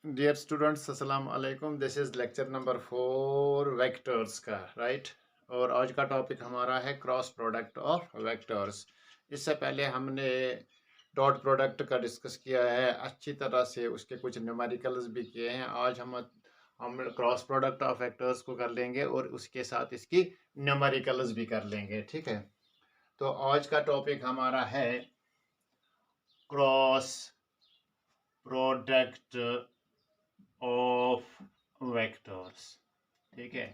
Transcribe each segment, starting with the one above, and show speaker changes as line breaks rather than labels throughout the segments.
Dear students अस्सलाम वालेकुम। This is lecture number 4 vectors का, राइट। और आज का टॉपिक हमारा है क्रॉस प्रोडक्ट ऑफ वेक्टर्स। इससे पहले हमने डॉट प्रोडक्ट का डिस्कस किया है अच्छी तरह से, उसके कुछ न्यूमेरिकल्स भी किए हैं। आज हम क्रॉस प्रोडक्ट ऑफ वेक्टर्स को कर लेंगे और उसके साथ इसकी न्यूमेरिकल्स भी कर लेंगे, ठीक है। तो आज का टॉपिक हमारा है क्रॉस प्रोडक्ट ऑफ वेक्टर्स, ठीक है।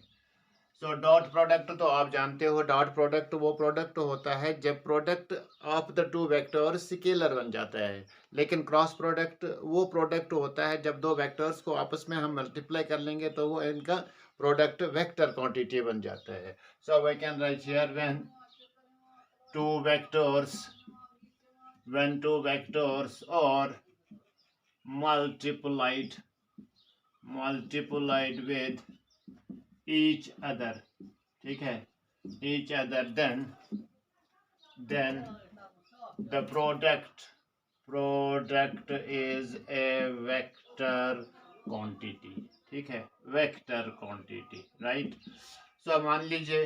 सो डॉट प्रोडक्ट तो आप जानते हो, डॉट प्रोडक्ट वो प्रोडक्ट होता है जब product of the two vectors scalar बन जाता है। लेकिन क्रॉस प्रोडक्ट वो प्रोडक्ट होता है जब दो वेक्टर्स को आपस में हम मल्टीप्लाई कर लेंगे तो वो इनका प्रोडक्ट वेक्टर क्वांटिटी बन जाता है। So we can write here two vectors when two vectors are multiplied with each other, ठीक है, each other, then the product is a vector quantity, ठीक है, वेक्टर क्वांटिटी, राइट। सो मान लीजिए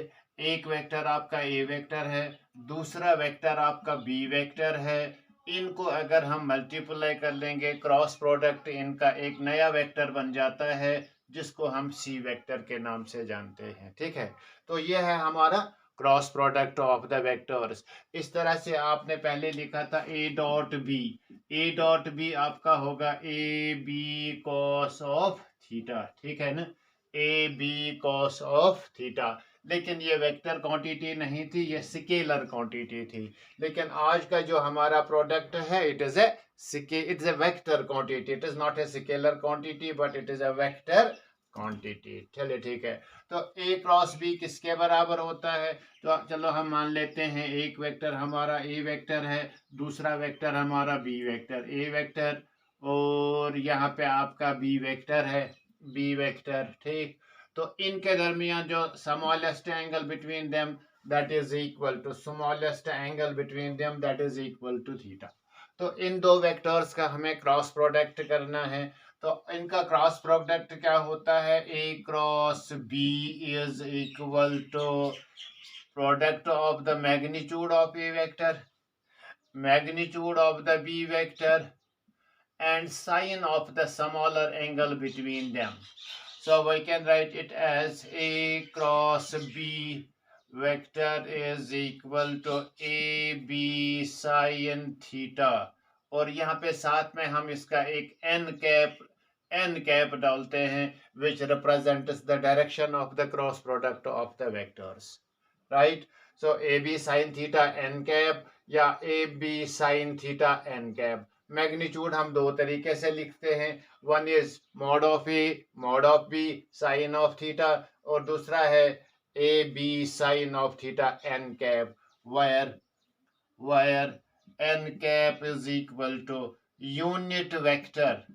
एक वेक्टर आपका ए वेक्टर है, दूसरा वेक्टर आपका बी वेक्टर है। इनको अगर हम मल्टीप्लाई कर लेंगे, क्रॉस प्रोडक्ट इनका एक नया वेक्टर बन जाता है जिसको हम सी वेक्टर के नाम से जानते हैं, ठीक है। तो ये है हमारा cross product of the vectors. इस तरह से आपने पहले लिखा था A dot B. A dot B आपका होगा A B cos of theta, ठीक है ना, A B cos of theta. लेकिन ये वेक्टर क्वांटिटी नहीं थी, ये स्केलर क्वांटिटी थी। लेकिन आज का जो हमारा प्रोडक्ट है, it is A vector quantity. It is not a scalar quantity but it is A vector quantity. चलिए ठीक है। तो ए क्रॉस बी किसके बराबर होता है? तो चलो हम मान लेते हैं एक वेक्टर हमारा ए वेक्टर है, दूसरा वेक्टर हमारा बी वेक्टर, ए वेक्टर, और यहाँ पे आपका बी वेक्टर है, बी वेक्टर, ठीक। तो इनके दरमियान जो smallest angle between them that is equal to smallest angle between them that is equal to theta. तो इन दो वेक्टर्स का हमें क्रॉस प्रोडक्ट करना है। तो इनका क्रॉस प्रोडक्ट क्या होता है? A cross B is equal to product of the magnitude of A vector, magnitude of the B vector and sine of the smaller angle between them. So we can write it as A cross B vector is equal to AB sin theta, और यहाँ पे साथ में हम इसका एक n cap डालते हैं which represents the direction of the cross product of the vectors, right? So AB sin theta n cap या AB sin theta n cap. Magnitude हम दो तरीके से लिखते हैं, one is mod of A mod of B sine of theta, और दूसरा है A B sine of theta N cap, where N cap is equal to unit vector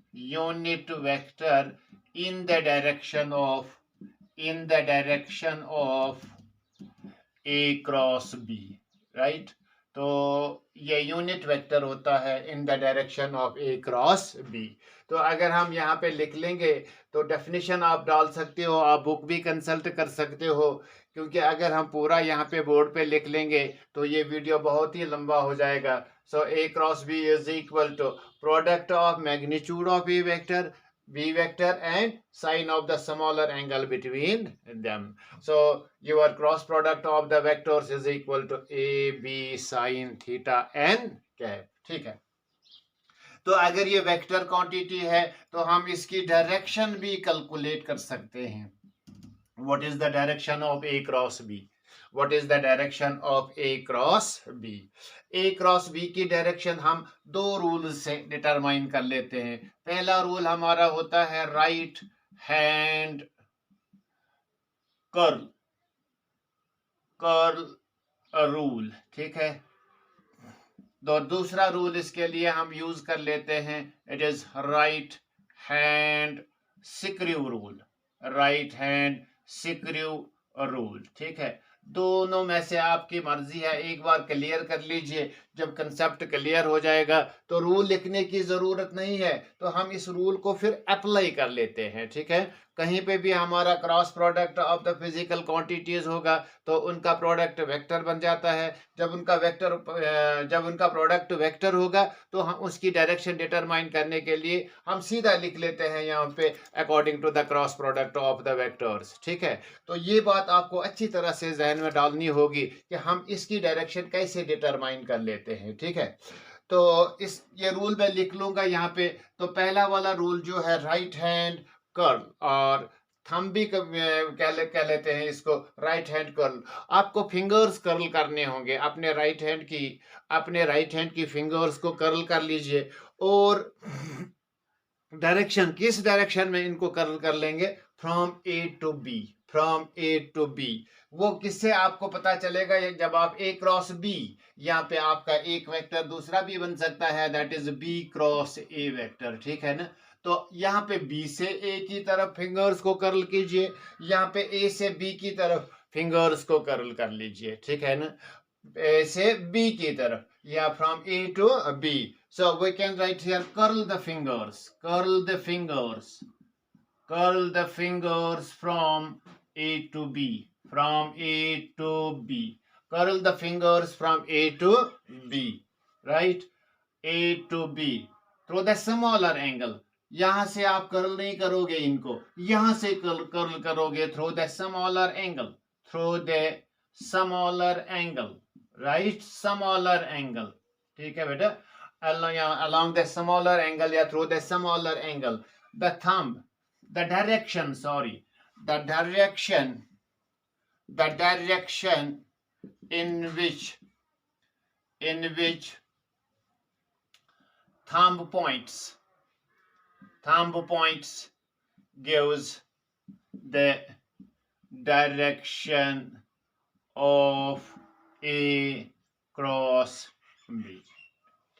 in the direction of A cross B, right. तो ये unit vector होता है in the direction of A cross B. तो अगर हम यहाँ पे लिख लेंगे तो डेफिनेशन आप डाल सकते हो, आप बुक भी कंसल्ट कर सकते हो, क्योंकि अगर हम पूरा यहाँ पे बोर्ड पे लिख लेंगे तो ये वीडियो बहुत ही लंबा हो जाएगा। So A cross B is equal to product of magnitude of A vector b vector and sine of the smaller angle between them. So your cross product of the vectors is equal to a b sin theta n cap, ठीक है। तो अगर ये vector quantity है तो हम इसकी direction भी कैलकुलेट कर सकते हैं। What is the direction of A cross B? What is the direction of A cross B? A cross B की डायरेक्शन हम दो रूल से डिटरमाइन कर लेते हैं। पहला रूल हमारा होता है राइट हैंड कर्ल रूल, ठीक है। तो दूसरा रूल इसके लिए हम यूज कर लेते हैं, it is right hand screw rule, right hand screw rule, ठीक है। दोनों में से आपकी मर्जी है, एक बार क्लियर कर लीजिए। जब कंसेप्ट क्लियर हो जाएगा तो रूल लिखने की ज़रूरत नहीं है, तो हम इस रूल को फिर अप्लाई कर लेते हैं। ठीक है, कहीं पे भी हमारा cross product of the physical quantities होगा तो उनका प्रोडक्ट वेक्टर बन जाता है। जब उनका प्रोडक्ट वेक्टर होगा तो हम उसकी डायरेक्शन डिटरमाइन करने के लिए हम सीधा लिख लेते हैं यहाँ पे according to the cross product of the vectors. ठीक है, तो ये बात आपको अच्छी तरह से जहन में डालनी होगी कि हम इसकी डायरेक्शन कैसे डिटरमाइन कर लेते हैं। ठीक है, तो ये रूल मैं लिख लूंगा यहाँ पे। तो पहला वाला रूल जो है राइट हैंड कर्ल, और थंब भी कह लेते हैं इसको राइट हैंड कर्ल। आपको फिंगर्स कर्ल करने होंगे अपने राइट हैंड की फिंगर्स को कर्ल कर लीजिए, और डायरेक्शन, किस डायरेक्शन में इनको कर्ल कर लेंगे? From A to B. वो किससे आपको पता चलेगा? जब आप ए क्रॉस बी, यहाँ पे आपका एक वेक्टर दूसरा भी बन सकता है, that is B cross A vector. ठीक है ना, तो यहाँ पे बी से ए की तरफ फिंगर्स को कर्ल कीजिए, यहाँ पे ए से बी की तरफ फिंगर्स को कर्ल कर लीजिए। ठीक है ना, ए से बी की तरफ, या from A to B. So we can write here curl the fingers from A to B, curl the fingers from A to B, right? A to B through the smaller angle. यहां से आप curl नहीं करोगे इनको, यहां से curl करोगे through the smaller angle, right? Smaller angle, ठीक है बेटा, along the smaller angle या through the smaller angle. The direction in which thumb points gives the direction of A cross B.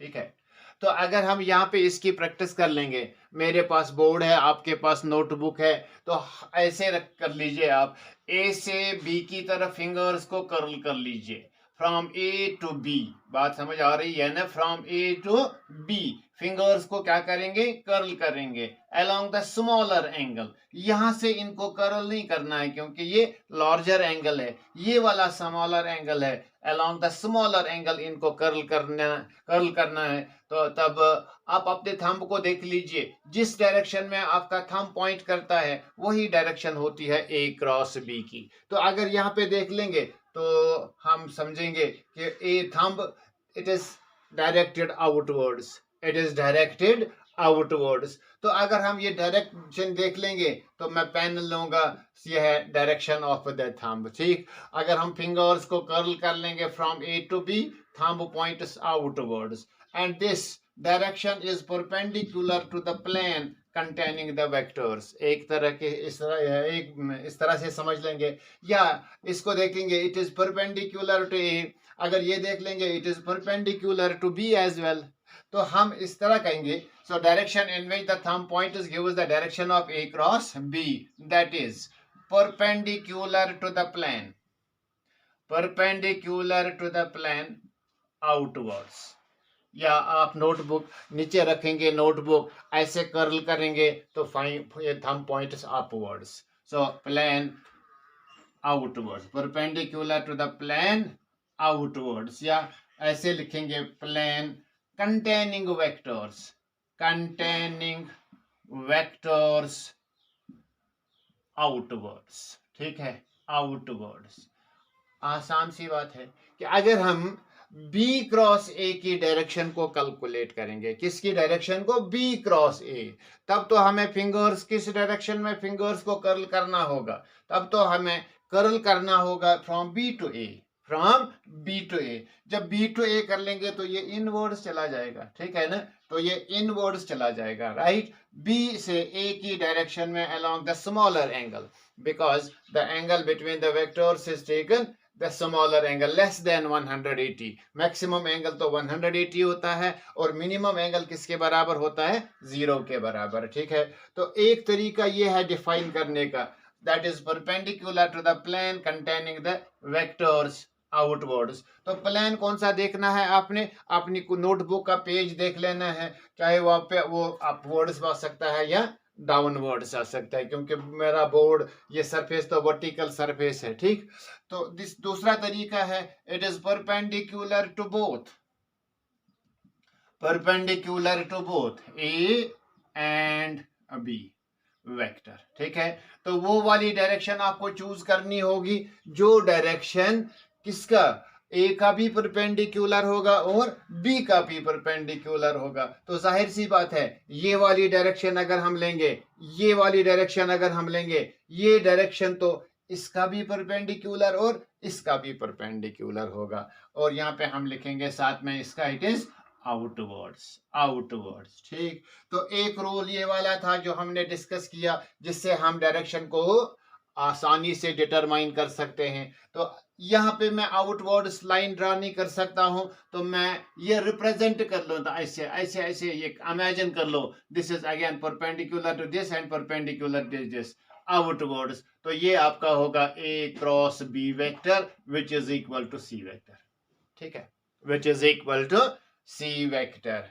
ठीक है, तो अगर हम यहाँ पे इसकी प्रैक्टिस कर लेंगे, मेरे पास बोर्ड है, आपके पास नोटबुक है, तो ऐसे कर लीजिए आप, ए से बी की तरफ फिंगर्स को कर्ल कर लीजिए फ्रॉम ए टू बी। बात समझ आ रही है ना? From A to B fingers को क्या करेंगे? कर्ल करेंगे अलोंग द स्मॉलर एंगल। यहां से इनको कर्ल नहीं करना है क्योंकि ये लार्जर एंगल है, ये वाला स्मॉलर एंगल है। अलोंग द स्मॉलर एंगल इनको कर्ल करना है। तो तब आप अपने थंब को देख लीजिए, जिस डायरेक्शन में आपका थंब पॉइंट करता है वही डायरेक्शन होती है ए क्रॉस बी की। तो अगर यहाँ पे देख लेंगे तो हम समझेंगे कि a thumb it is directed outwards. तो अगर हम ये डायरेक्शन देख लेंगे तो मैं पेन लूंगा, ये है डायरेक्शन ऑफ द थंब। ठीक, अगर हम फिंगर्स को कर्ल कर लेंगे from A to B, thumb points outwards, and this direction is perpendicular to the plane containing the vectors. इस तरह से समझ लेंगे, या इसको देखेंगे it is perpendicular to A, अगर ये देख लेंगे it is perpendicular to B as well, तो हम इस तरह कहेंगे। So direction in which the thumb point gives the direction of A cross B, that is perpendicular to the plane outwards. या आप नोटबुक नीचे रखेंगे, नोटबुक ऐसे कर्ल करेंगे तो thumb points upwards. So plane outwards, perpendicular to the plane outwards, या ऐसे लिखेंगे प्लेन कंटेनिंग वेक्टर्स आउटवर्ड्स। ठीक है, आउटवर्ड्स। आसान सी बात है कि अगर हम बी क्रॉस ए की डायरेक्शन को कैलकुलेट करेंगे, किसकी डायरेक्शन को? बी क्रॉस ए, तब तो हमें फिंगर्स किस डायरेक्शन में फिंगर्स को कर्ल करना होगा? तब तो हमें कर्ल करना होगा फ्रॉम बी टू ए। जब बी टू ए कर लेंगे तो ये इनवर्ड्स चला जाएगा, ठीक है ना? तो ये इनवर्ड्स चला जाएगा, राइट? बी से ए की डायरेक्शन में along the smaller angle, because the angle between the vectors is taken the smaller angle less than 180। Maximum angle तो 180 होता है और मिनिमम एंगल किसके बराबर होता है? 0 के बराबर। ठीक है, तो एक तरीका ये है डिफाइन करने का, that is perpendicular to the plane containing the vectors outwards. तो प्लान कौन सा देखना है आपने, अपनी नोटबुक का पेज देख लेना है, चाहे वहां पे वो अपवर्ड्स आ सकता है या डाउनवर्ड्स आ सकता है, क्योंकि मेरा बोर्ड ये सरफेस तो वर्टिकल सरफेस है, ठीक। तो दूसरा तरीका है, it is perpendicular to both, perpendicular to both A and B vector, ठीक है। तो वो वाली डायरेक्शन आपको चूज करनी होगी जो डायरेक्शन किसका, ए का भी परपेंडिकुलर होगा और बी का भी परपेंडिकुलर होगा। तो जाहिर सी बात है, ये वाली डायरेक्शन अगर हम लेंगे, ये वाली डायरेक्शन अगर हम लेंगे, ये डायरेक्शन तो इसका भी परपेंडिकुलर और इसका भी परपेंडिकुलर होगा, और यहाँ पे हम लिखेंगे साथ में इसका, इट इज आउटवर्ड्स, आउटवर्ड्स, ठीक। तो एक रूल ये वाला था जो हमने डिस्कस किया, जिससे हम डायरेक्शन को आसानी से डिटरमाइन कर सकते हैं। तो यहाँ पे मैं आउटवर्ड्स लाइन ड्रा नहीं कर सकता हूं, तो मैं ये रिप्रेजेंट कर लो, ऐसे ऐसे ऐसे ये इमेजिन कर लो, this is again perpendicular to this and perpendicular to this, outwards. तो ये आपका होगा A cross B vector which is equal to C vector, ठीक है, which is equal to C vector,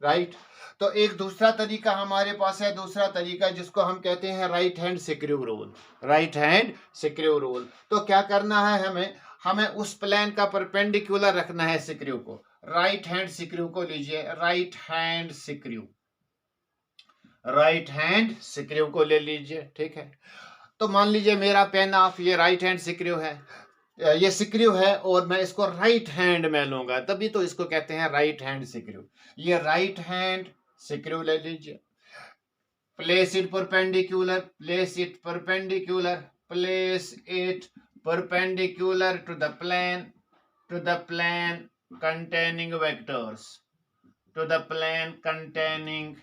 right. तो एक दूसरा तरीका हमारे पास है, दूसरा तरीका जिसको हम कहते हैं right hand सिक्रू rule, right hand सिक्रू rule. तो क्या करना है हमें, हमें उस प्लेन का परपेंडिकुलर रखना है सिक्रू को, राइट हैंड सिक्रू को लीजिए, राइट हैंड सिक्रू, राइट हैंड सिक्रू को ले लीजिए, ठीक है। तो मान लीजिए मेरा पेन ऑफ ये राइट हैंड सिक्रू है, ये सिक्रू है, और मैं इसको राइट हैंड में लूंगा, तभी तो इसको कहते हैं राइट हैंड सिक्रू। ये राइट हैंड सिक्रू ले लीजिए, place it perpendicular, place it perpendicular, place it perpendicular to the plane, to the plane containing vectors, to the plane containing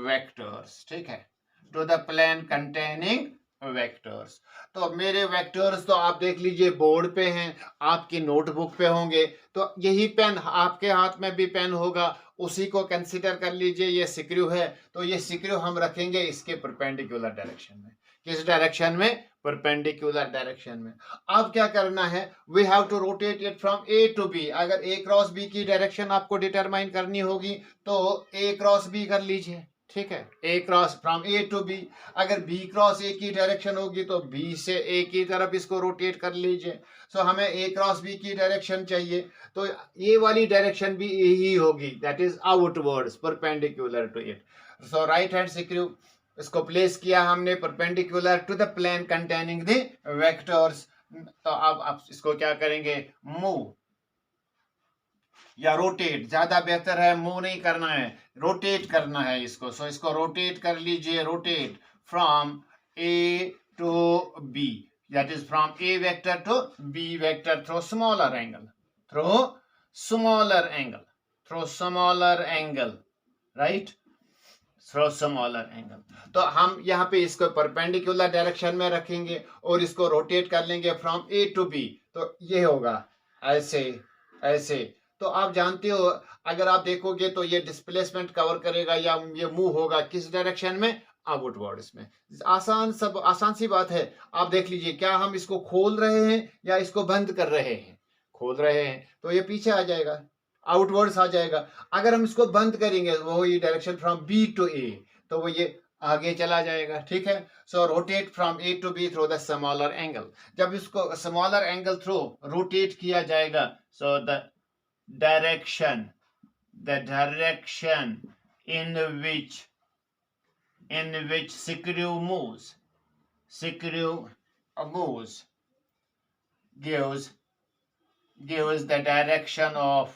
vectors, ठीक है, to the plane containing vectors. तो मेरे vectors तो आप देख लीजिए बोर्ड पे हैं, आपकी नोटबुक पे होंगे, तो यही पेन आपके हाथ में भी पेन होगा, उसी को कंसीडर कर लीजिए, ये सिक्रू है, तो ये सिक्रू हम रखेंगे इसके परपेंडिकुलर डायरेक्शन में, किस डायरेक्शन में, परपेंडिकुलर डायरेक्शन में। अब क्या करना है, we have to rotate it from A to B. अगर ए क्रॉस बी की डायरेक्शन आपको डिटरमाइन करनी होगी तो ए क्रॉस बी कर लीजिए, ठीक है, A cross from A to B. अगर बी क्रॉस ए की डायरेक्शन होगी तो बी से ए की तरफ इसको रोटेट कर लीजिए। सो हमें ए क्रॉस बी की डायरेक्शन चाहिए, तो ये वाली डायरेक्शन भी ए ही होगी, that is outwards perpendicular to it. So right hand screw, इसको प्लेस किया हमने perpendicular to the plane containing the vectors. तो अब आप इसको क्या करेंगे, मूव या रोटेट, ज्यादा बेहतर है, मूव नहीं करना है, रोटेट करना है इसको। सो इसको रोटेट कर लीजिए, rotate from A to B, that is from A vector to B vector through smaller angle, through smaller angle, through smaller angle, right, through smaller angle. तो हम यहाँ पे इसको परपेंडिकुलर डायरेक्शन में रखेंगे और इसको रोटेट कर लेंगे फ्रॉम ए टू बी, तो ये होगा ऐसे ऐसे। तो आप जानते हो, अगर आप देखोगे तो ये डिस्प्लेसमेंट कवर करेगा या ये मूव होगा किस डायरेक्शन में, आउटवर्ड्स में। आसान सी बात है। आप देख लीजिए, क्या हम इसको खोल रहे हैं या इसको बंद कर रहे हैं, खोल रहे हैं तो ये पीछे आ जाएगा, आउटवर्ड्स आ जाएगा। अगर हम इसको बंद करेंगे, वो ये direction from B to A, तो वो ये आगे चला जाएगा, ठीक है। So rotate from A to B through the smaller angle. जब इसको स्मॉलर एंगल थ्रू रोटेट किया जाएगा, so the direction in which screw moves gives the direction of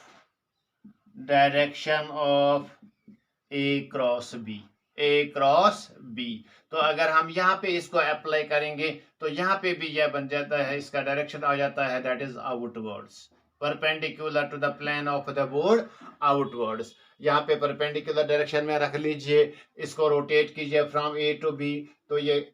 A cross B, A cross B। तो अगर हम यहाँ पे इसको अप्लाई करेंगे तो यहाँ पे भी यह बन जाता है, इसका डायरेक्शन आ जाता है, that is outwards, perpendicular to the plane of the board, outwards. यहाँ पे परपेंडिकुलर डायरेक्शन में रख लीजिए, इसको रोटेट कीजिए फ्रॉम ए टू बी, तो ये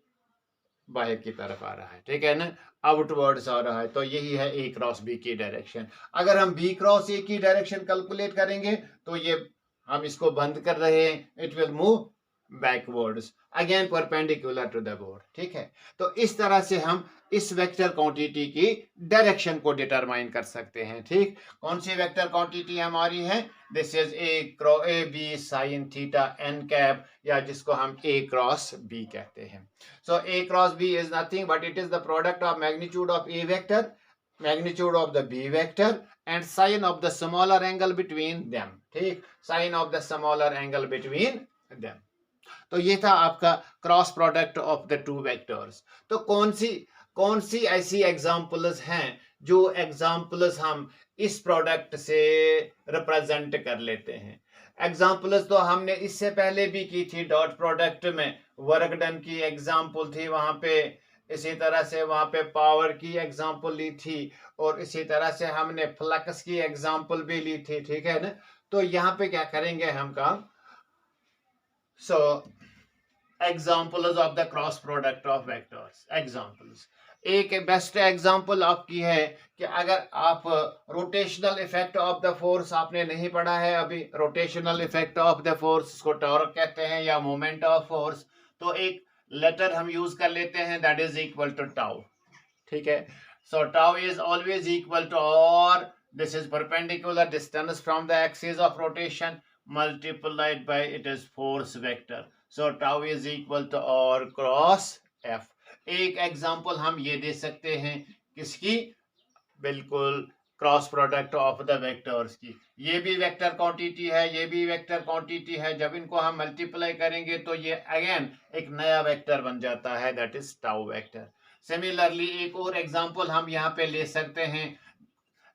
बाहर की तरफ आ रहा है, ठीक है ना, आउटवर्ड्स आ रहा है। तो यही है ए क्रॉस बी की डायरेक्शन। अगर हम बी क्रॉस ए की डायरेक्शन कैलकुलेट करेंगे तो ये हम इसको बंद कर रहे हैं, it will move backwards again perpendicular to the board. ठीक है, तो इस तरह से हम इस वेक्टर क्वांटिटी की डायरेक्शन को डिटरमाइन कर सकते हैं। ठीक, कौन सी वेक्टर क्वांटिटी हमारी है? This is A B sine theta N cap, या जिसको हम ए क्रॉस बी कहते हैं। So A cross B is nothing but it is the product of magnitude of A vector, magnitude of the b vector and sine of the smaller angle between them। ठीक, sine of the smaller angle between them। तो ये था आपका cross product of the two vectors. तो कौन सी ऐसी examples हैं जो एग्जांपल्स हम इस प्रोडक्ट से रिप्रेजेंट कर लेते हैं? एग्जांपल्स तो हमने इससे पहले भी की थी, डॉट प्रोडक्ट में वर्क डन की एग्जांपल थी वहां पे, इसी तरह से वहां पे पावर की एग्जांपल ली थी, और इसी तरह से हमने फ्लक्स की एग्जांपल भी ली थी। ठीक है ना, तो यहाँ पे क्या करेंगे हम काम? So examples of the cross product of vectors. Examples, एक बेस्ट एग्जांपल आपकी है कि अगर आप rotational effect of the force आपने नहीं पढ़ा है अभी, rotational effect of the force को टॉर्क कहते हैं या मोमेंट ऑफ फोर्स, तो एक लेटर हम यूज कर लेते हैं, that is equal to tau. ठीक है, so tau is always equal to, और this is perpendicular distance from the axis of rotation multiplied by it is force vector, so tau is equal to r cross f। एक example हम ये दे सकते हैं किसकी? बिल्कुल cross product of the vectors की। ये भी वेक्टर क्वांटिटी है, ये भी वेक्टर क्वांटिटी है, जब इनको हम मल्टीप्लाई करेंगे तो ये अगेन एक नया वेक्टर बन जाता है, that is tau vector. Similarly एक और एग्जांपल हम यहाँ पे ले सकते हैं,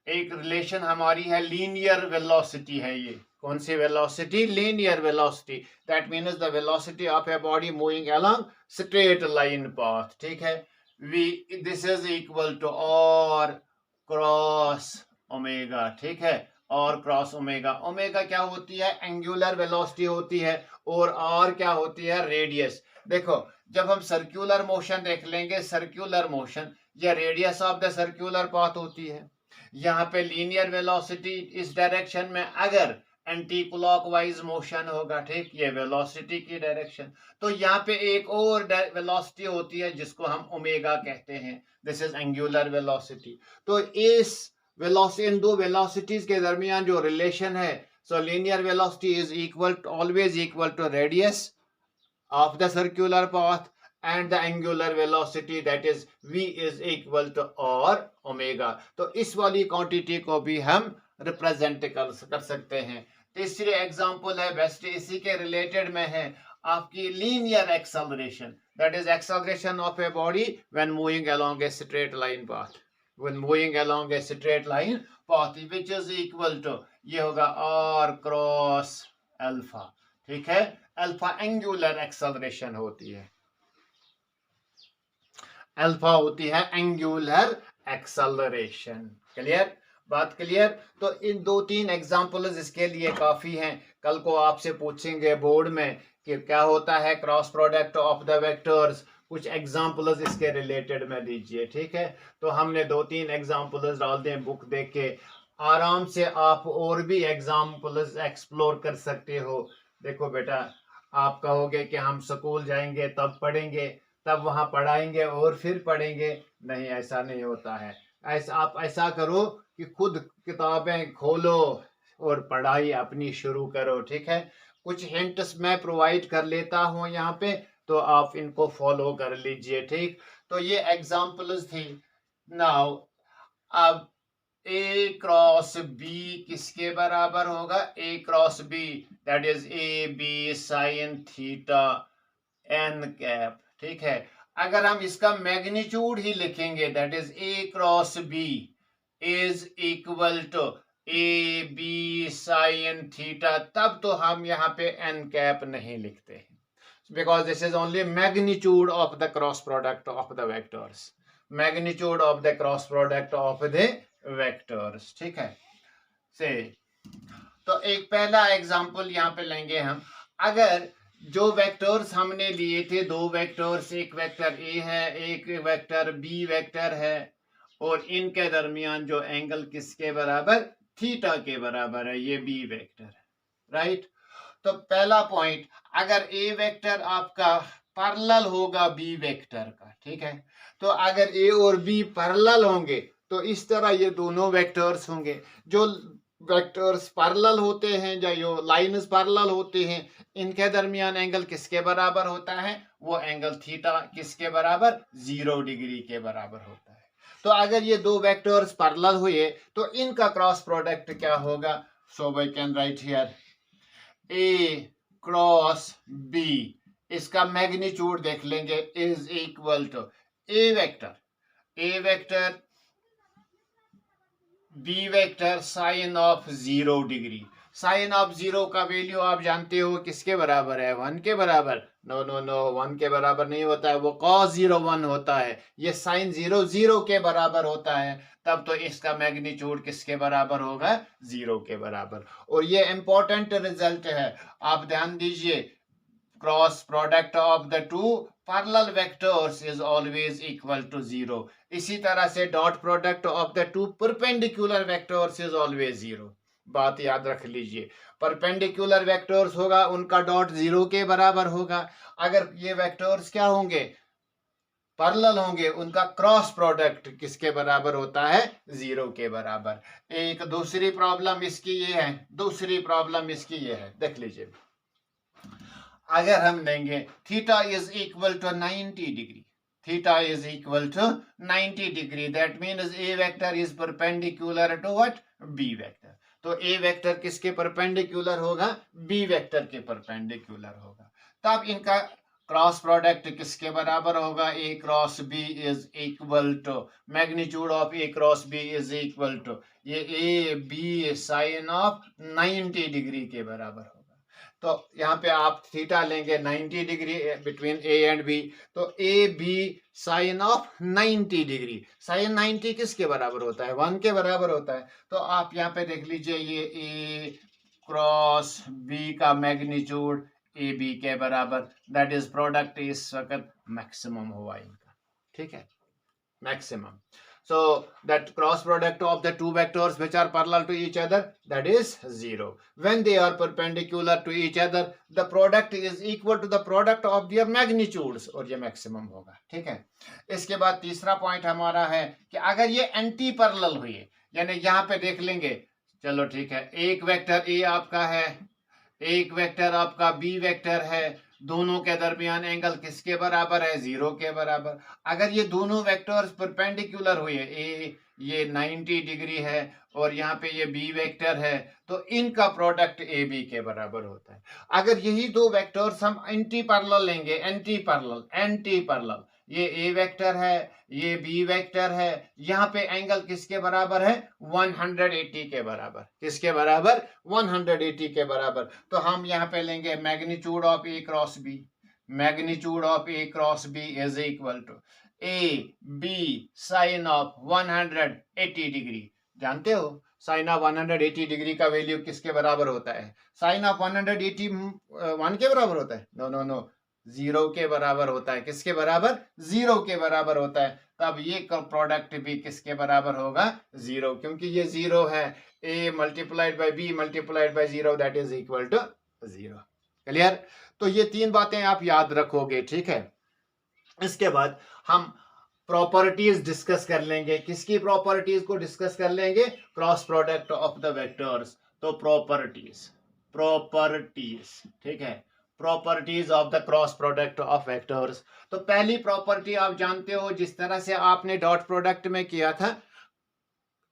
एक रिलेशन हमारी है, लीनियर वेलोसिटी है ये। कौन सी velocity? Linear velocity, that means the velocity of a body moving along straight line path. ठीक है, V this is equal to R cross omega. ठीक है, और क्रॉस ओमेगा, ओमेगा क्या होती है? एंगुलर वेलोसिटी होती है, और आर क्या होती है? रेडियस। देखो, जब हम सर्कुलर मोशन देख लेंगे, सर्कुलर मोशन या radius of the circular path होती है। यहाँ पे लीनियर वेलोसिटी इस डायरेक्शन में अगर एंटी क्लॉकवाइज मोशन होगा, ठीक, ये वेलोसिटी की डायरेक्शन, तो यहाँ पे एक और वेलोसिटी होती है जिसको हम ओमेगा कहते हैं, दिस इज एंगुलर वेलोसिटी। तो इस वेलोसिटी, इन दो वेलोसिटीज के दरमियान जो रिलेशन है, so linear velocity is equal always equal to radius of the circular path and the angular velocity, that is v is equal to r omega। तो इस वाली क्वांटिटी को भी हम रिप्रेजेंट कर सकते हैं। तीसरी एग्जांपल है, बेस्ट इसी के रिलेटेड में है, आपकी linear acceleration, that is acceleration of a body when moving along a straight line path, when moving along a straight line path, which is equal to, ये होगा r क्रॉस अल्फा। ठीक है, alpha angular acceleration होती है, alpha होती है angular acceleration. Clear? बात clear? तो इन दो तीन एग्जांपल्स इसके लिए काफी हैं। कल को आपसे पूछेंगे बोर्ड में कि क्या होता है cross product of the vectors, कुछ एग्जांपल्स इसके रिलेटेड में दीजिए। ठीक है, तो हमने दो तीन एग्जांपल्स डाल दें, बुक देख के आराम से आप और भी एग्जांपल्स एक्सप्लोर कर सकते हो। देखो बेटा, आप कहोगे कि हम स्कूल जाएंगे तब पढ़ेंगे, तब वहां पढ़ाएंगे और फिर पढ़ेंगे, नहीं, ऐसा नहीं होता है। ऐसा आप ऐसा करो कि खुद किताबें खोलो और पढ़ाई अपनी शुरू करो। ठीक है, कुछ हिंट्स मैं प्रोवाइड कर लेता हूं यहाँ पे, तो आप इनको फॉलो कर लीजिए। ठीक, तो ये एग्जांपल्स थी। नाउ अब ए क्रॉस बी किसके बराबर होगा? A cross B, that is A B sine theta N cap. ठीक है, अगर हम इसका मैग्नीट्यूड ही लिखेंगे, that is A cross B is equal to A B sine theta, तब तो हम यहाँ पे एन कैप नहीं लिखते हैं, because this is only magnitude of the cross product of the vectors, magnitude of the cross product of the vectors. ठीक है, से तो एक पहला एग्जांपल यहाँ पे लेंगे हम। अगर जो वेक्टर्स हमने लिए थे, दो वेक्टर्स, एक वेक्टर ए है, एक वेक्टर बी वेक्टर है, और इनके दरमियान जो एंगल किसके बराबर? थीटा के बराबर है, ये बी वेक्टर है, राइट। तो पहला पॉइंट, अगर ए वेक्टर आपका पैरेलल होगा बी वेक्टर का, ठीक है, तो अगर ए और बी पैरेलल होंगे तो इस तरह ये दोनों वेक्टर्स होंगे। जो वेक्टर्स पैरेलल होते हैं या जो लाइन्स पैरेलल होते हैं, इनके दरमियान एंगल किसके बराबर होता है? वो एंगल थीटा किसके बराबर? 0 डिग्री के बराबर होता है। तो अगर ये दो वेक्टर्स पैरेलल हुए तो इनका क्रॉस प्रोडक्ट क्या होगा? So we can write here A cross B, इसका मैग्नीट्यूड देख लेंगे, is equal to A vector B vector sine of 0 degree. Sine of 0 का वैल्यू आप जानते हो किसके बराबर है? 1 के बराबर। नो नो नो, 1 के बराबर नहीं होता है, वो cos 0 1 होता है। ये साइन 0 0 के बराबर होता है, तब तो इसका मैग्नीट्यूड किसके बराबर होगा? 0 के बराबर। और ये इंपॉर्टेंट रिजल्ट है, आप ध्यान दीजिए, cross product of the two parallel vectors is always equal to 0। इसी तरह से dot product of the two perpendicular vectors is always 0। बात याद रख लीजिए, परपेंडिकुलर वेक्टर्स होगा उनका डॉट 0 के बराबर होगा। अगर ये वेक्टर्स क्या होंगे? पैरेलल होंगे, उनका क्रॉस प्रोडक्ट किसके बराबर होता है? 0 के बराबर। एक दूसरी प्रॉब्लम इसकी ये है, देख लीजिए, अगर हम लेंगे theta is equal to 90 degree, that means A vector is perpendicular to what? B vector. तो ए वेक्टर किसके परपेंडिकुलर होगा? बी वेक्टर के परपेंडिकुलर होगा। तब इनका क्रॉस प्रोडक्ट किसके बराबर होगा? A cross B is equal to magnitude of A cross B is equal to ये A B sine of 90 degree के बराबर होगा। तो यहाँ पे आप थीटा लेंगे 90 degree between A and B, तो A B sine of 90 degree. Sine 90 किसके बराबर होता है? 1 के बराबर होता है। तो आप यहाँ पे देख लीजिए, ये ए क्रॉस बी का मैग्नीट्यूड ए बी के बराबर, दैट इज प्रोडक्ट इस वक्त मैक्सिमम हुआ इनका, ठीक है, maximum. So that cross product of the two vectors which are parallel to each other, that is 0. When they are perpendicular to each other, the product is equal to the product of their magnitudes, और ये maximum होगा, ठीक है। इसके बाद तीसरा point हमारा है कि अगर ये एंटी पैरेलल हुई, यानी यहाँ पे देख लेंगे, चलो ठीक है, एक वेक्टर ए आपका है, एक वेक्टर आपका बी वेक्टर है, दोनों के दरमियान एंगल किसके बराबर है? 0 के बराबर। अगर ये दोनों वेक्टर्स परपेंडिकुलर हुए, ए ये 90 डिग्री है और यहाँ पे ये बी वेक्टर है, तो इनका प्रोडक्ट ए बी के बराबर होता है। अगर यही दो वेक्टर्स हम एंटी पैरेलल लेंगे, एंटी पैरेलल, ये ए वेक्टर है, ये बी वेक्टर है, यहाँ पे एंगल किसके बराबर है? 180 के बराबर। किसके बराबर? 180 के बराबर। तो हम यहाँ पे लेंगे magnitude of A cross B is equal to A B sine of 180 degree. जानते हो साइन ऑफ 180 डिग्री का वैल्यू किसके बराबर होता है? साइन ऑफ 180 1 के बराबर होता है? नो, 0 के बराबर होता है। किसके बराबर? 0 के बराबर होता है। तब ये प्रोडक्ट भी किसके बराबर होगा? 0, क्योंकि ये 0 है। a multiplied by b multiplied by 0 that is equal to 0। Clear? तो ये तीन बातें आप याद रखोगे, ठीक है। इसके बाद हम प्रॉपर्टीज डिस्कस कर लेंगे। किसकी प्रॉपर्टीज को डिस्कस कर लेंगे? Cross product of the vectors. तो प्रॉपर्टीज, ठीक है, properties of the cross product of vectors. तो पहली प्रॉपर्टी आप जानते हो, जिस तरह से आपने डॉट प्रोडक्ट में किया था,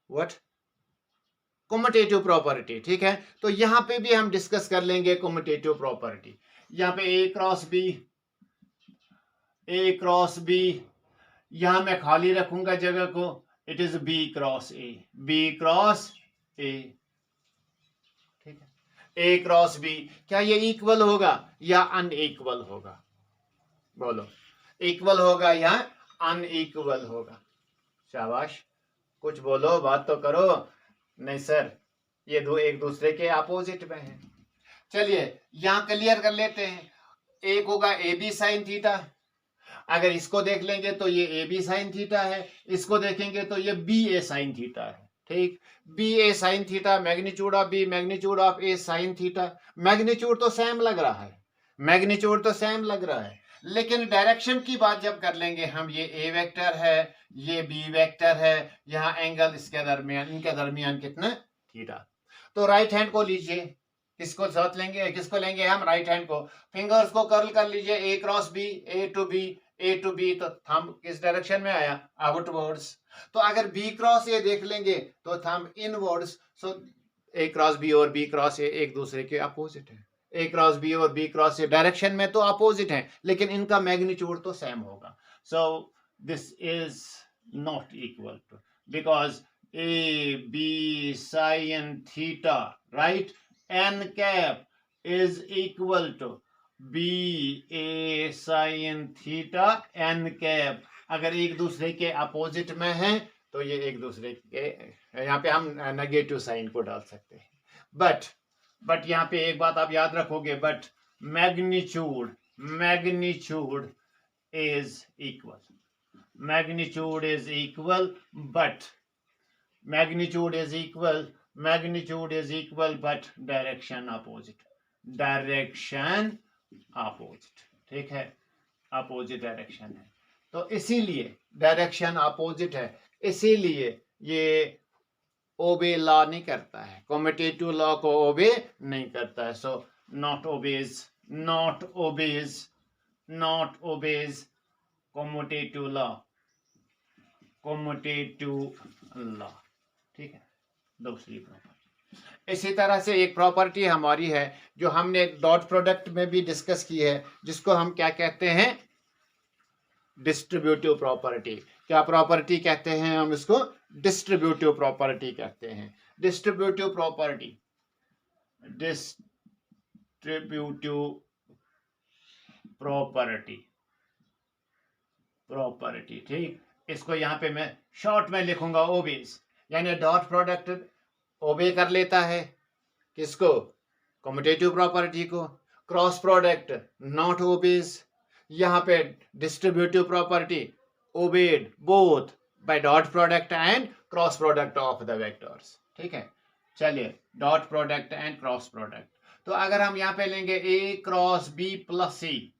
व्हाट? कम्यूटेटिव प्रॉपर्टी, ठीक है। तो यहां पे भी हम डिस्कस कर लेंगे कम्यूटेटिव प्रॉपर्टी। यहाँ पे ए क्रॉस बी, यहां मैं खाली रखूंगा जगह को, it is B cross A, ठीक है। ए क्रॉस बी, क्या ये इक्वल होगा या अनइक्वल होगा? बोलो, इक्वल होगा या अनइक्वल होगा? शाबाश, कुछ बोलो, बात तो करो। नहीं सर, ये दो एक दूसरे के अपोजिट में है। चलिए यहां क्लियर कर लेते हैं। एक होगा ए बी साइन थीटा, अगर इसको देख लेंगे तो ये ए बी साइन थीटा है, इसको देखेंगे तो ये बी ए साइन थीटा है, ठीक। B A sine theta, magnitude of B, magnitude of A sine theta. Magnitude तो सेम लग रहा है, मैग्नीट्यूड तो सेम लग रहा है, लेकिन डायरेक्शन की बात जब कर लेंगे हम, ये ए वेक्टर है, ये बी वेक्टर है, यहाँ एंगल इसके दरमियान, इनके दरमियान कितना, थीटा। तो राइट हैंड को लीजिए, किसको साथ लेंगे, किसको लेंगे हम, राइट हैंड को। फिंगर्स को कर्ल कर लीजिए, A cross B, A to B, A to B, तो थंब किस डायरेक्शन में आया, आउटवर्ड्स। तो अगर बी क्रॉस ए देख लेंगे तो thumb inwards. So A cross B और बी क्रॉस ए एक दूसरे के अपोजिट है। ए क्रॉस बी और बी क्रॉस ए डायरेक्शन में तो अपोजिट है, लेकिन इनका मैग्नीट्यूड तो सेम होगा। So this is not equal to, because A B sine theta, right, n cap is equal to b a sin theta n cap। अगर एक दूसरे के अपोजिट में है तो ये एक दूसरे के, यहाँ पे हम नेगेटिव साइन को डाल सकते हैं। बट यहाँ पे एक बात आप याद रखोगे, but magnitude is equal, magnitude is equal, but magnitude is equal, magnitude is equal, but direction opposite, direction opposite, ठीक है, अपोजिट डायरेक्शन है। तो इसीलिए डायरेक्शन अपोजिट है, इसीलिए ये ओबे लॉ नहीं करता है, कम्यूटेटिव लॉ को ओबे नहीं करता है। So not obeys commutative law, ठीक है, दूसरी प्रॉपर्टी। इसी तरह से एक प्रॉपर्टी हमारी है जो हमने डॉट प्रोडक्ट में भी डिस्कस की है, जिसको हम क्या कहते हैं, डिस्ट्रीब्यूटिव प्रॉपर्टी। क्या प्रॉपर्टी कहते हैं हम इसको, डिस्ट्रीब्यूटिव प्रॉपर्टी कहते हैं। डिस्ट्रीब्यूटिव प्रॉपर्टी, प्रॉपर्टी, ठीक। इसको यहाँ पे मैं शॉर्ट में लिखूंगा ओबेज, यानी डॉट प्रोडक्ट ओबे कर लेता है किसको, कम्यूटेटिव प्रॉपर्टी को। Cross product not obeys. यहाँ पे distributive property obeyed both by dot product and cross product of the vectors, ठीक है। चलिए, dot product and cross product. तो अगर हम यहाँ पे लेंगे A cross B plus C,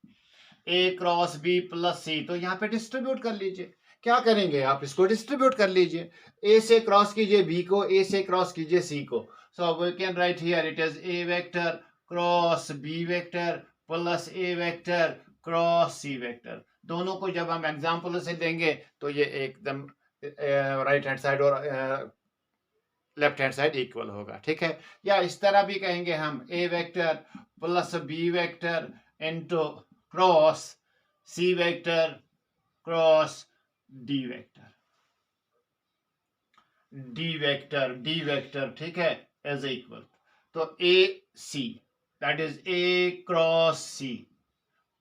A cross B plus C, तो यहाँ पे डिस्ट्रीब्यूट कर लीजिए। क्या करेंगे आप, इसको डिस्ट्रीब्यूट कर लीजिए, ए से क्रॉस कीजिए बी को, ए से क्रॉस कीजिए सी को। So we can write here it is A vector cross B vector plus A vector cross C vector. दोनों को जब हम एग्जाम्पल से देंगे तो ये एकदम राइट हैंड साइड और लेफ्ट हैंड साइड इक्वल होगा, ठीक है। या इस तरह भी कहेंगे हम, A vector plus B vector into cross C vector cross D vector, ठीक है, एज इक्वल। तो A C, that is A cross C,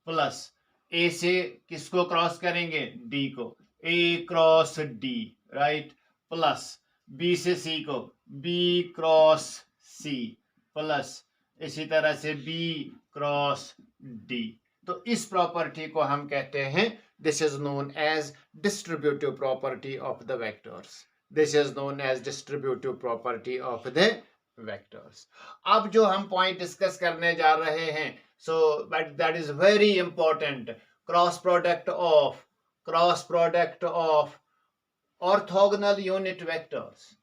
plus A से किसको क्रॉस करेंगे, डी को, A cross D, right, plus B से C को, B cross C, plus इसी तरह से बी क्रॉस डी। तो इस प्रॉपर्टी को हम कहते हैं, this is known as distributive property of the vectors. This is known as distributive property of the vectors. अब जो हम पॉइंट डिस्कस करने जा रहे हैं, so but that is very important, cross product of orthogonal unit vectors.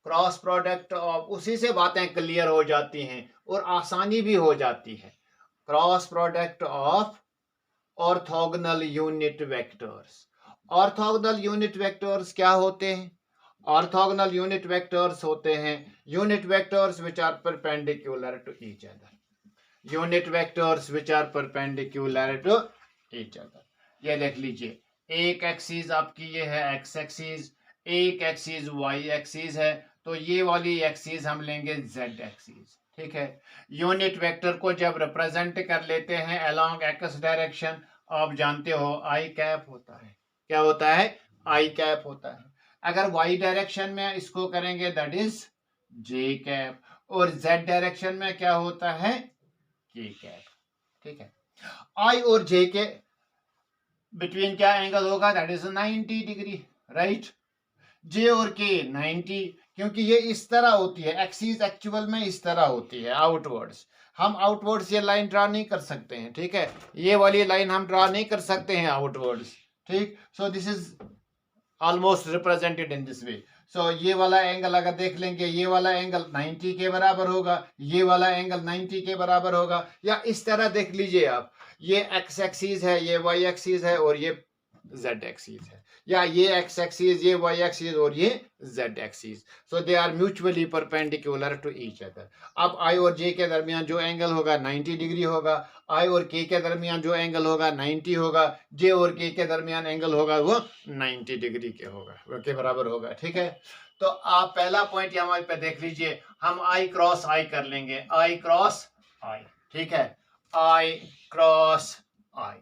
Cross product of, उसी से बातें क्लियर हो जाती हैं और आसानी भी हो जाती है। Cross product of orthogonal unit vectors. Orthogonal unit vectors क्या होते हैं? ऑर्थोगोनल यूनिट वेक्टर्स होते हैं unit vectors which are perpendicular to each other. Unit vectors which are perpendicular to each other. ये लिख लीजिए, एक एक्सिस आपकी ये है एक्स एक्सिस, एक एक्सिस वाई एक्सिस है, तो ये वाली एक्सिस हम लेंगे जेड एक्सिस, ठीक है। यूनिट वेक्टर को जब रिप्रेजेंट कर लेते हैं अलोंग एक्स डायरेक्शन, आप जानते हो आई कैप होता है। क्या होता है? आई कैप होता है। अगर वाई डायरेक्शन में इसको करेंगे दैट इज जे कैप, और जेड डायरेक्शन में क्या होता है? के कैप, ठीक है। आई और जे के बिटवीन क्या एंगल होगा? That is 90 degree, right. J और के 90, क्योंकि ये इस तरह होती है, एक्सिस एक्चुअल में इस तरह होती है आउटवर्ड्स। हम आउटवर्ड्स ये लाइन ड्रा नहीं कर सकते हैं, ठीक है, ये वाली लाइन हम ड्रा नहीं कर सकते हैं आउटवर्ड्स, ठीक। So this is almost represented in this way. सो ये वाला एंगल अगर देख लेंगे, ये वाला एंगल 90 के बराबर होगा, ये वाला एंगल 90 के बराबर होगा, या इस तरह देख लीजिए आप, ये एक्स एक्सिस है, ये वाई एक्सिस है और ये जेड एक्सिस है, या ये एक्स एक्सिस, ये वाई एक्सिस और ये Z axis. So they are mutually perpendicular to each other. अब आई और जे के दरमियान जो एंगल होगा 90 डिग्री होगा, आई और के के दरमियान जो एंगल होगा 90 होगा, जे और के के दरमियान एंगल होगा वो 90 डिग्री के होगा, वो के बराबर होगा, ठीक है। तो आप पहला पॉइंट हमारे पे देख लीजिए, हम आई क्रॉस आई कर लेंगे, आई क्रॉस आई, ठीक है, आई क्रॉस आई।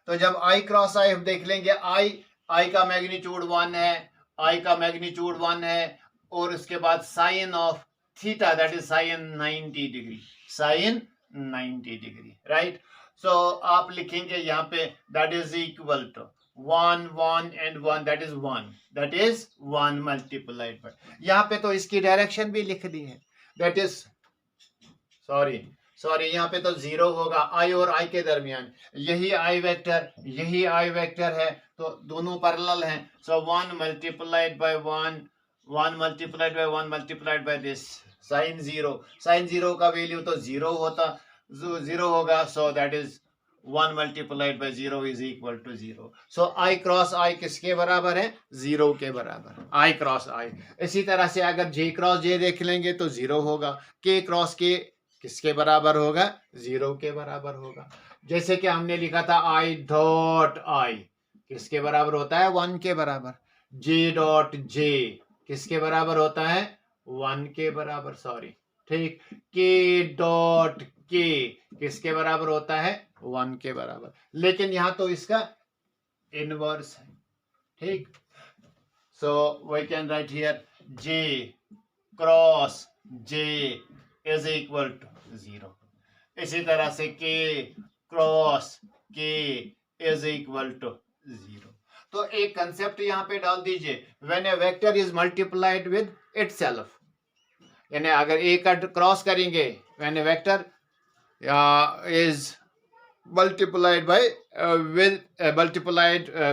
तो जब आई क्रॉस आई हम देख लेंगे, आई का मैग्नीट्यूड 1 है, आई का मैग्नीट्यूड 1 है, और उसके बाद sine of theta that is sine 90 degree, sine 90 degree, right. So आप लिखेंगे यहाँ पे that is equal to 1 1 and 1 that is 1, that is 1 multiplied by, यहाँ पे तो इसकी डायरेक्शन भी लिख दी है, दैट इज सॉरी यहाँ पे तो 0 होगा आई और आई के दरमियान, यही आई वेक्टर है, तो दोनों पैरेलल हैं। So 1 multiplied by 1, 1 multiplied by 1 multiplied by this sine 0 का वैल्यू तो 0 होगा, so that is 1 multiplied by 0 is equal to 0। So I cross I किसके बराबर है, 0 के बराबर, आई क्रॉस आई। इसी तरह से अगर जे क्रॉस जे देख लेंगे तो 0 होगा, के क्रॉस के किसके बराबर होगा, 0 के बराबर होगा। जैसे कि हमने लिखा था आई डॉट आई किसके बराबर होता है, 1 के बराबर, जे डॉट जे किसके बराबर होता है, 1 के बराबर, सॉरी, ठीक, के डॉट के किसके बराबर होता है, 1 के बराबर, लेकिन यहां तो इसका इनवर्स है, ठीक। So we can write here J cross J is equal to 0। इसी तरह से के cross K is equal to 0। तो एक कंसेप्ट यहां पे डाल दीजिए, when A vector is multiplied with itself, यानी अगर ए का क्रॉस करेंगे, when A vector is multiplied by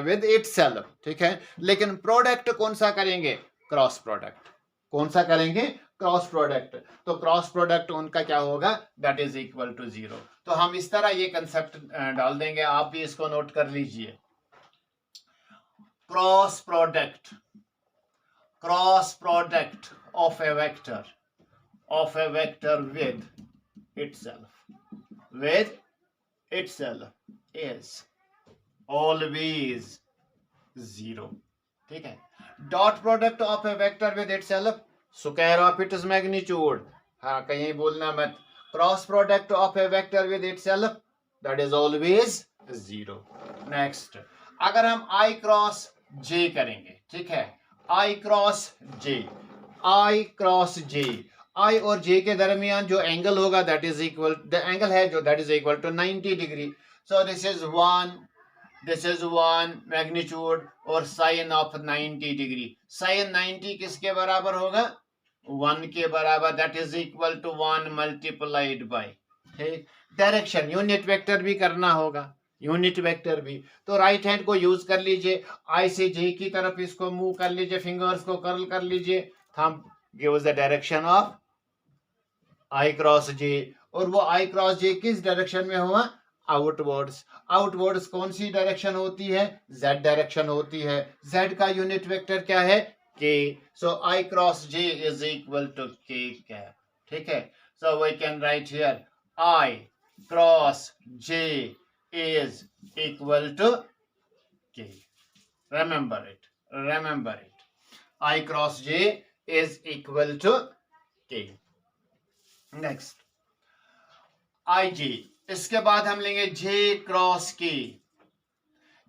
with itself, ठीक है, लेकिन प्रोडक्ट कौन सा करेंगे, क्रॉस प्रोडक्ट, कौन सा करेंगे, क्रॉस प्रोडक्ट। तो क्रॉस प्रोडक्ट उनका क्या होगा, दैट इज इक्वल टू 0। तो हम इस तरह ये कंसेप्ट डाल देंगे, आप भी इसको नोट कर लीजिए। Cross product of A vector with itself is always 0, ठीक है। Dot product of A vector with itself, square of its magnitude, हाँ कहीं बोलना मत, cross product of A vector with itself that is always 0। Next, अगर हम आई cross जे करेंगे, ठीक है, आई क्रॉस जे, आई और जे के दरमियान जो एंगल होगा that is equal, the angle है जो that is equal to 90 degree. So this is 1 magnitude और साइन ऑफ 90 डिग्री, साइन 90 किसके बराबर होगा, 1 के बराबर, that is equal to 1 multiplied by, ठीक। डायरेक्शन यूनिट वेक्टर भी करना होगा, यूनिट वेक्टर भी, तो राइट हैंड को यूज कर लीजिए, आई से जे की तरफ इसको मूव कर लीजिए, फिंगर्स को कर्ल कर लीजिए, thumb gives the direction of I cross J, और वो आई क्रॉस जे किस डायरेक्शन में हुआ, आउटवर्ड्स कौन सी डायरेक्शन होती है, जेड डायरेक्शन होती है, जेड का यूनिट वेक्टर क्या है, K. So I cross J is equal to K cap, ठीक है। So we can write here I cross J is equal to K, remember it, I cross J is equal to K। Next I J, इसके बाद हम लेंगे J cross K,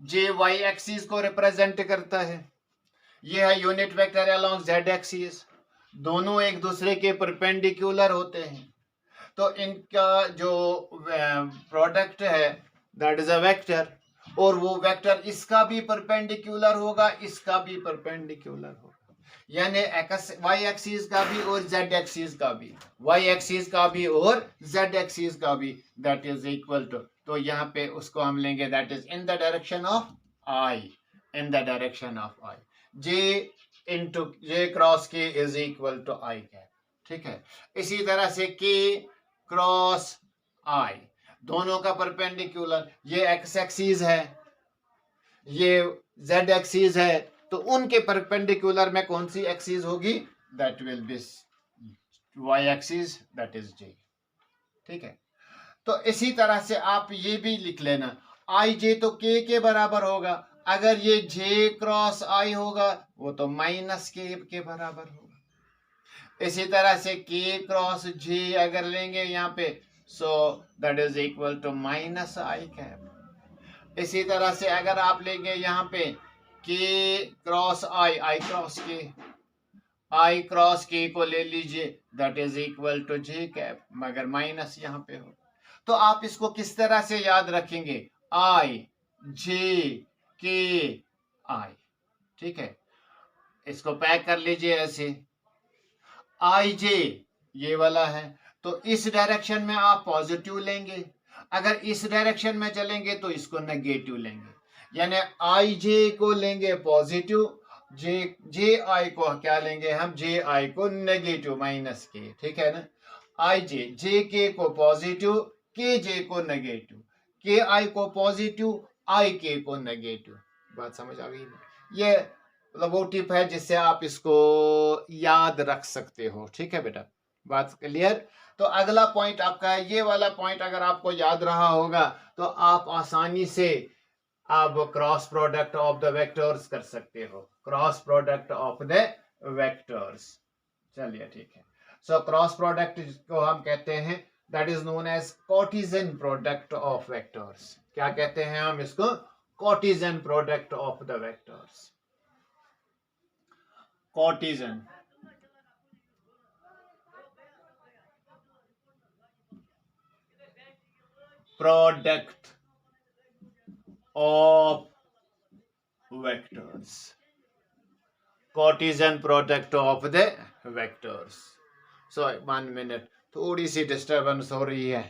J Y axis को represent करता है, यह है unit vector along Z axis, दोनों एक दूसरे के परपेंडिकुलर होते हैं, तो इनका जो प्रोडक्ट है दैट इज अ वेक्टर, और वो वेक्टर इसका भी परपेंडिकुलर होगा, इसका भी परपेंडिकुलर होगा, यानी एक्स वाई एक्सिस का भी और जेड एक्सिस का भी, वाई एक्सिस का भी और जेड एक्सिस का भी, दैट इज इक्वल टू, तो यहाँ पे उसको हम लेंगे that is in the direction of I, in the direction of I, J into J cross K is equal to I cap, ठीक है। इसी तरह से के क्रॉस आई, दोनों का परपेंडिकुलर, ये एक्स एक्सिस है, ये जेड एक्सिस है, तो उनके परपेंडिकुलर में कौन सी एक्सिस होगी, that will be Y axis, that is J, ठीक है। तो इसी तरह से आप ये भी लिख लेना, आई जे तो के बराबर होगा, अगर ये जे क्रॉस आई होगा वो तो माइनस के बराबर होगा। इसी तरह से के क्रॉस जे अगर लेंगे यहाँ पे, so that is equal to minus I cap. इसी तरह से अगर आप लेंगे यहाँ पे के क्रॉस आई, आई क्रॉस के, आई क्रॉस के को ले लीजिए, that is equal to J cap, मगर माइनस यहाँ पे हो। तो आप इसको किस तरह से याद रखेंगे, आई जे के आई, ठीक है। इसको पैक कर लीजिए ऐसे, आई जे ये वाला है, तो इस डायरेक्शन में आप पॉजिटिव लेंगे, अगर इस डायरेक्शन में चलेंगे तो इसको नेगेटिव लेंगे, यानी आई जे को लेंगे पॉजिटिव, जे आई को क्या लेंगे हम, जे आई को नेगेटिव माइनस के, ठीक है ना। आई जे के को पॉजिटिव, के जे को नेगेटिव, के आई को पॉजिटिव, आई के को नेगेटिव। बात समझ आ गई ना? ये मतलब वो टिप है जिससे आप इसको याद रख सकते हो, ठीक है बेटा, बात क्लियर। तो अगला पॉइंट आपका है, ये वाला पॉइंट अगर आपको याद रहा होगा तो आप आसानी से आप cross product of the vectors कर सकते हो, cross product of the vectors. चलिए ठीक है, सो क्रॉस प्रोडक्ट को हम कहते हैं that is known as Cartesian product of vectors. क्या कहते हैं हम इसको, Cartesian product of the vectors, Cartesian product of vectors, Cartesian product of the vectors. So 1 minute, थोड़ी सी डिस्टर्बेंस हो रही है।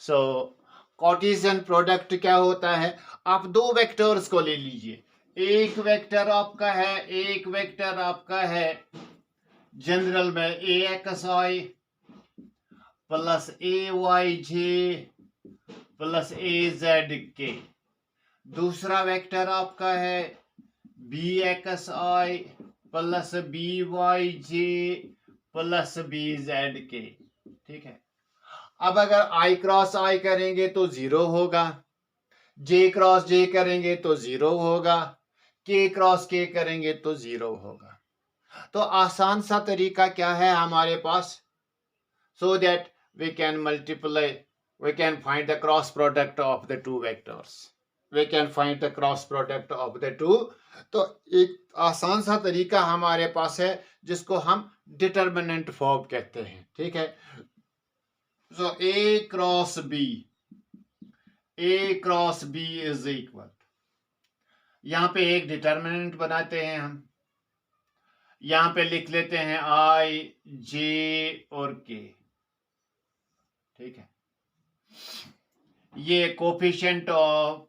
सो कार्टेशियन प्रोडक्ट क्या होता है, आप दो वेक्टर्स को ले लीजिए, एक वेक्टर आपका है, एक वेक्टर आपका है जनरल में ए एक्स आई प्लस ए वाई जे प्लस ए जेड के, दूसरा वेक्टर आपका है बी एक्स आई प्लस बी वाई जे प्लस बी जेड के, ठीक है। अब अगर आई क्रॉस आई करेंगे तो 0 होगा, जे क्रॉस जे करेंगे तो 0 होगा, के क्रॉस के करेंगे तो 0 होगा। तो आसान सा तरीका क्या है हमारे पास, so that we can multiply, we can find the cross product of the two vectors, we can find the cross product of the two. तो एक आसान सा तरीका हमारे पास है जिसको हम डिटर्मिनेंट फॉर्म कहते हैं, ठीक है। So A cross B, A cross B is equal, यहां पे एक डिटर्मिनेंट बनाते हैं हम, यहां पे लिख लेते हैं आई जे और के, ठीक है। ये coefficient of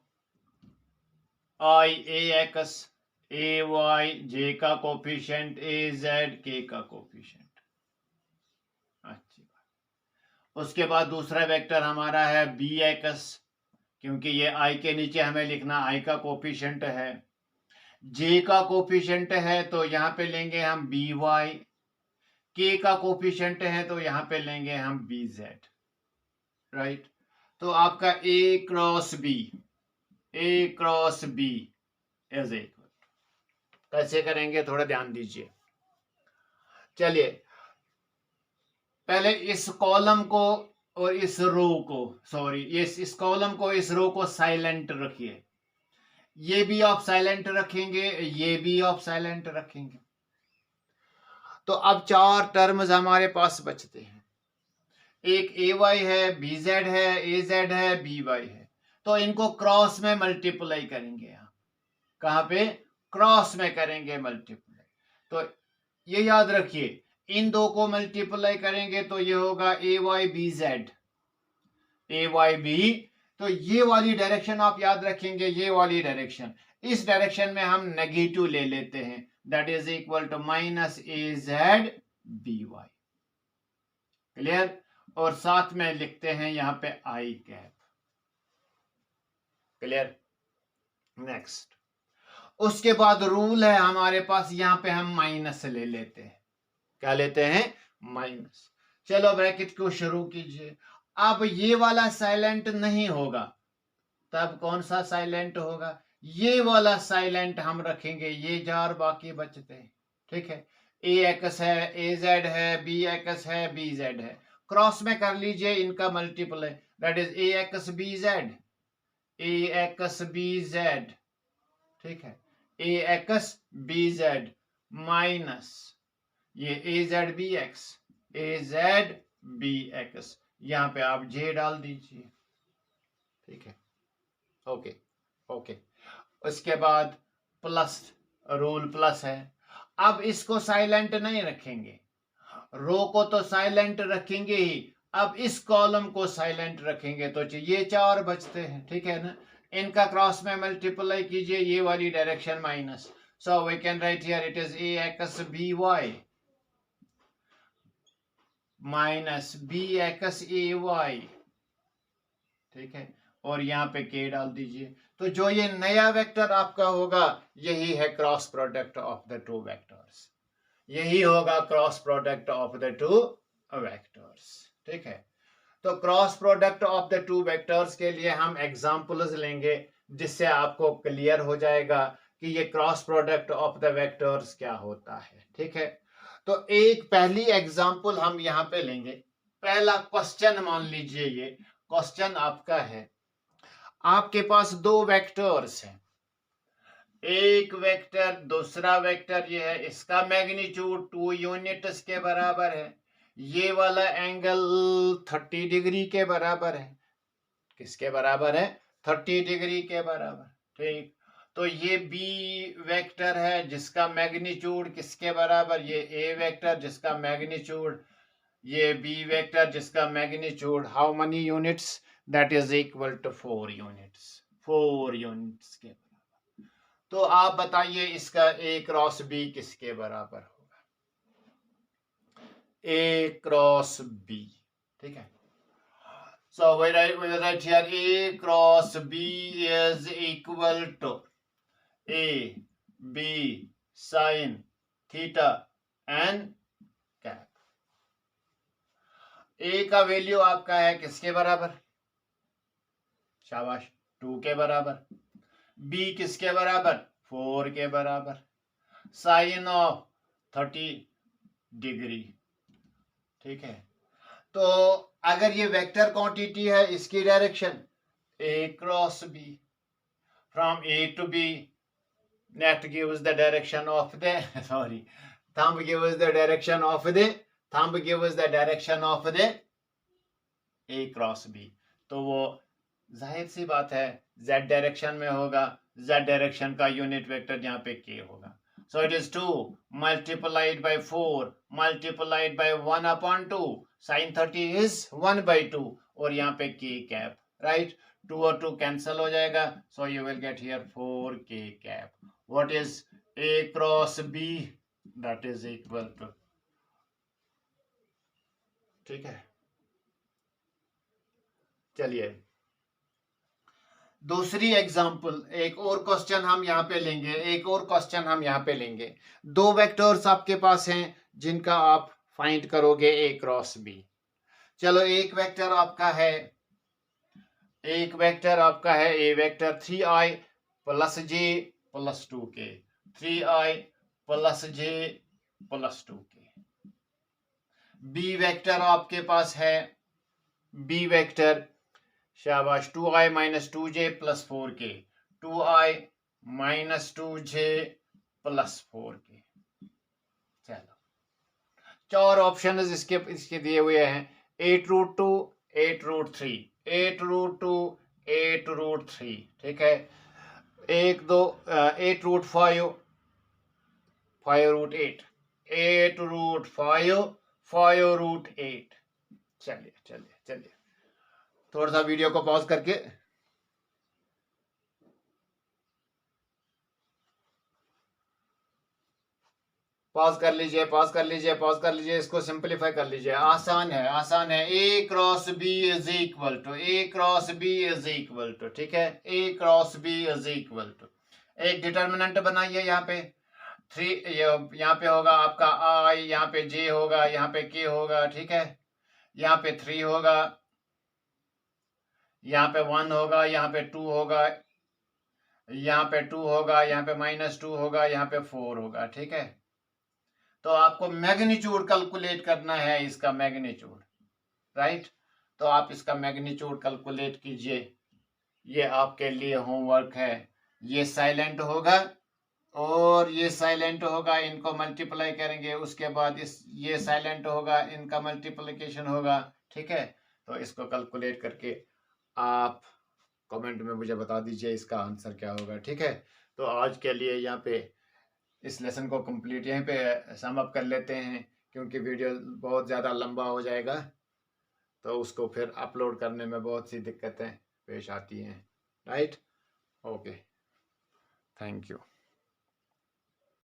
I A X A Y, J का कोफिशिएंट ए जेड, के का कोफिशिएंट, अच्छी बात। उसके बाद दूसरा वेक्टर हमारा है बी एक्स, क्योंकि ये आई के नीचे हमें लिखना आई का कोफिशिएंट है, जे का कोफिशिएंट है तो यहां पे लेंगे हम बी वाई, के का कोफिशिएंट है तो यहां पे लेंगे हम बी जेड, राइट। तो आपका A cross B, A cross B is equal, कैसे करेंगे थोड़ा ध्यान दीजिए। चलिए पहले इस कॉलम को और इस रो को, सॉरी इस कॉलम को इस रो को साइलेंट रखिए, ये भी आप साइलेंट रखेंगे, ये भी आप साइलेंट रखेंगे। तो अब 4 टर्म्स हमारे पास बचते हैं, एक ए वाई है, बी जेड है, ए जेड है, बी वाई है। तो इनको क्रॉस में मल्टीप्लाई करेंगे, आप कहां पे, क्रॉस में करेंगे मल्टीप्लाई। तो ये याद रखिए, इन दो को मल्टीप्लाई करेंगे तो ये होगा ए वाई बी जेड, ए वाई बी। तो ये वाली डायरेक्शन आप याद रखेंगे, ये वाली डायरेक्शन, इस डायरेक्शन में हम नेगेटिव ले लेते हैं, that is equal to minus A Z B Y. Clear? और साथ में लिखते हैं यहां पे आई कैप। क्लियर? नेक्स्ट, उसके बाद रूल है हमारे पास, यहां पे हम माइनस ले लेते हैं। क्या लेते हैं? माइनस। चलो ब्रैकेट को शुरू कीजिए। अब ये वाला साइलेंट नहीं होगा, तब कौन सा साइलेंट होगा? ये वाला साइलेंट हम रखेंगे, ये 4 बाकी बचते हैं। ठीक है, ए एक्स है, ए जेड है, बी एक्स है, बी जेड है। क्रॉस में कर लीजिए इनका मल्टीपल है, that is A X B Z, A X B Z. ठीक है, A X B Z minus ये A Z B X, A Z B X. यहां पे आप जे डाल दीजिए। ठीक है, ओके ओके। उसके बाद प्लस, रूल प्लस है। अब इसको साइलेंट नहीं रखेंगे, रो को तो साइलेंट रखेंगे ही, अब इस कॉलम को साइलेंट रखेंगे। तो ये 4 बचते हैं, ठीक है ना? इनका क्रॉस में मल्टीप्लाई कीजिए, ये वाली direction minus, so we can write here it is A X B Y minus B X A Y. ठीक है, और यहाँ पे के डाल दीजिए। तो जो ये नया वेक्टर आपका होगा, यही है cross product of the two vectors, यही होगा cross product of the two vectors. ठीक है, तो cross product of the two vectors के लिए हम एग्जांपल्स लेंगे, जिससे आपको क्लियर हो जाएगा कि ये cross product of the vectors क्या होता है। ठीक है, तो एक पहली एग्जांपल हम यहाँ पे लेंगे। पहला क्वेश्चन मान लीजिए, ये क्वेश्चन आपका है, आपके पास 2 वेक्टर्स हैं, एक वेक्टर दूसरा वेक्टर ये है, इसका मैग्नीट्यूड 2 यूनिट्स के बराबर है, ये वाला एंगल 30 डिग्री के बराबर है। किसके बराबर है? 30 डिग्री के बराबर। ठीक, तो ये बी वेक्टर है जिसका मैग्नीट्यूड किसके बराबर? ये ए वेक्टर जिसका मैग्नीट्यूड, ये बी वेक्टर जिसका magnitude how many units? That is equal to 4 units, 4 units के बराबर। तो आप बताइए इसका ए क्रॉस बी किसके बराबर होगा? A cross B. ठीक है, so we write here A cross B is equal to A B sin theta n cap। A का वैल्यू आपका है किसके बराबर? शाबाश, 2 के बराबर। B किसके बराबर? 4 के बराबर। Sine of 30 degree. ठीक है, तो अगर ये वेक्टर क्वांटिटी है, इसकी direction A cross B, from A to B, net gives the direction of the sorry thumb gives the direction of the thumb gives the direction of the A cross B. तो वो जाहिर सी बात है Z direction में होगा, Z direction का unit vector यहाँ पे के होगा। So it is 2 multiplied by 4 multiplied by 1 upon 2. Sin 30 is 1 by 2 और यहाँ पे k cap, right? 2 और 2 cancel हो जाएगा, so you will get here 4k cap. What is A cross B? That is equal to, ठीक है, चलिए दूसरी एग्जांपल, एक और क्वेश्चन हम यहाँ पे लेंगे, एक और क्वेश्चन हम यहाँ पे लेंगे। 2 वेक्टर्स आपके पास हैं जिनका आप फाइंड करोगे ए क्रॉस बी। चलो एक वेक्टर आपका है, एक वेक्टर आपका है ए वेक्टर 3i प्लस जे प्लस 2k, 3i प्लस जे प्लस 2k। बी वेक्टर आपके पास है, बी वेक्टर शाबाश 2i minus 2j plus 4k, 2i minus 2j plus 4k। चलो 4 ऑप्शन इसके इसके दिए हुए हैं, 8√2, 8√3, 8√2, 8√3, ठीक है, 8√5, 5√8, 8√5, 5√8। चलिए चलिए चलिए, थोड़ा सा वीडियो को पॉज करके पॉज कर लीजिए, पॉज कर लीजिए, पॉज कर लीजिए, इसको सिंपलीफाई कर लीजिए। आसान है, आसान है। A cross B is equal to, A cross B is equal to, ठीक है, A cross B is equal to, एक डिटर्मिनेंट बनाइए यहाँ पे 3, यहाँ पे होगा आपका आई, यहाँ पे जे होगा, यहाँ पे के होगा, ठीक है, यहाँ पे 3 होगा, यहाँ पे 1 होगा, यहाँ पे 2 होगा, यहाँ पे 2 होगा, यहाँ पे -2 होगा, यहाँ पे 4 होगा, ठीक है। तो आपको मैग्नीट्यूड कैलकुलेट करना है, इसका मैग्नीट्यूड, राइट। तो आप इसका मैग्नीट्यूड कैलकुलेट कीजिए, ये आपके लिए होमवर्क है। ये साइलेंट होगा और ये साइलेंट होगा, इनको मल्टीप्लाई करेंगे, उसके बाद ये साइलेंट होगा, इनका मल्टीप्लिकेशन होगा, ठीक है। तो इसको कैलकुलेट करके आप कमेंट में मुझे बता दीजिए इसका आंसर क्या होगा, ठीक है। तो आज के लिए यहाँ पे इस लेसन को कंप्लीट यहीं पे सम अप कर लेते हैं, क्योंकि वीडियो बहुत ज़्यादा लंबा हो जाएगा, तो उसको फिर अपलोड करने में बहुत सी दिक्कतें पेश आती हैं, राइट। Okay, thank you.